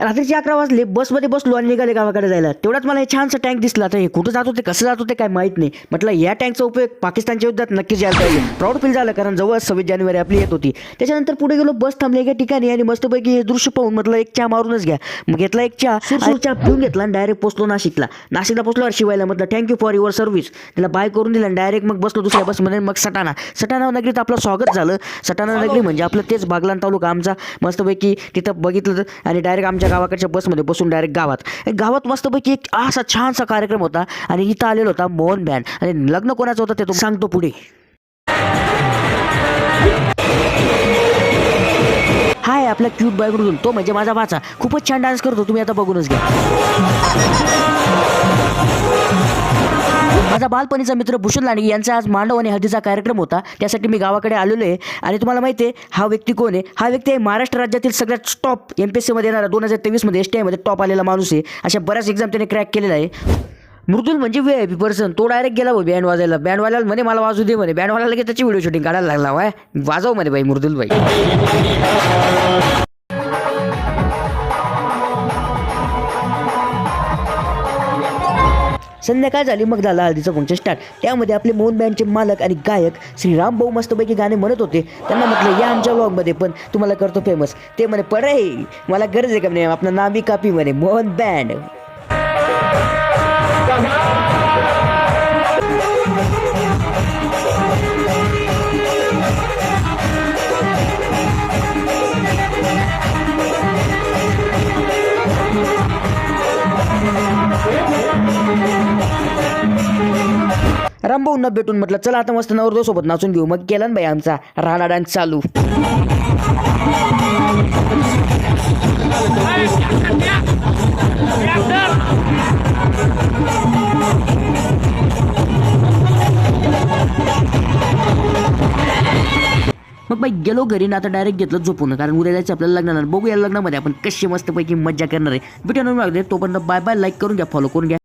रात्रीचे 11 वाजले, बसमध्ये बसलो आणि निघाले गावाकडे जायला. तेवढाच मला हे छानसं टँक दिसला. तर हे कुठं जात होते, कसं जात होते काय माहीत नाही. म्हटलं या टँकचा उपयोग पाकिस्तानच्या युद्धात नक्कीच यायला पाहिजे. प्राऊड फील झालं, कारण जवळ 26 जानेवारी आपली येत होती. त्याच्यानंतर पुढे गेलो, बस थांबली एका ठिकाणी आणि मस्तपैकी हे दृश्य पाहून म्हटलं एक चहा मारूनच घ्या. मग घेतला एक चहा, चहा पिऊन घेतला आणि डायरेक्ट पोचलो नाशिकला. पोचलो शिवायला. म्हटलं थँक्यू फॉर युअर सर्व्हिस. त्याला बाय करून दिला आणि डायरेक्ट मग बसलो दुसऱ्या बसमध्ये. मग सटाणा नगरीत आपलं स्वागत झालं. सटाणा नगरी म्हणजे आपलं तेच बागलाण तालुका आमचा. मस्तपैकी तिथं बघितलं आणि डायरेक्ट आमच्या गावाकडच्या बसमध्ये बसून डायरेक्ट गावात मस्तपैकी एक असा छानसा कार्यक्रम होता आणि इथं आलेला होता मोहन बँड. आणि लग्न कोणाचं होतं ते तो सांगतो पुढे. हाय आपला क्यूट बॉयकडून, तो म्हणजे माझा भाचा. खूपच छान डान्स करतो, तुम्ही आता बघूनच घ्या. माझा बालपणीचा मित्र भूषण लांडगे यांचा आज मांडव आणि हळदीचा कार्यक्रम होता. त्यासाठी मी गावाकडे आलेलो आहे. आणि तुम्हाला माहिती आहे हा व्यक्ती कोण आहे? हा व्यक्ती आहे महाराष्ट्र राज्यातील सगळ्यात टॉप MPSC मध्ये येणारा 2023 मध्ये STI मध्ये टॉप आलेला माणूस आहे. अशा बऱ्याच एक्झाम त्याने क्रॅक केलेला आहे. मृदुल म्हणजे VIP पर्सन. तो डायरेक्ट गेला भाऊ बँड वाजायला. बँडवाल्याला म्हणे मला वाजू दे म्हणे. बँडवाल्याला लगेच त्याची व्हिडिओ शूटिंग काढायला लागला. वाय वाजव म्हणे बाई मृदुल बाई. संध्याकाळ झाली, मग झाला हळदीचं फंक्शन स्टार्ट. त्यामध्ये आपले मोहन बँडचे मालक आणि गायक श्री राम भाऊ मस्तपैकी गाणे म्हणत होते. त्यांना म्हटलं या आमच्या व्लॉगमध्ये, पण तुम्हाला करतो फेमस. ते म्हणे परे मला गरज आहे का म्हणे, आपलं नामी कापी म्हणे मोहन बँड. रामभाऊंना भेटून म्हटलं चला आता मस्त नवरदेव सोबत नाचून घेऊ. मग केला ना बाई आमचा राणा डान्स चालू. मग बाई गेलो घरी ना, आता डायरेक्ट घेतलं झोपून, कारण उद्या जायचं आपल्याला लग्नाला. बघू या लग्नामध्ये आपण कशी मस्तपैकी मज्जा करणार आहे. भेटून तोपर्यंत बाय बाय. लाईक करून घ्या, फॉलो करून घ्या.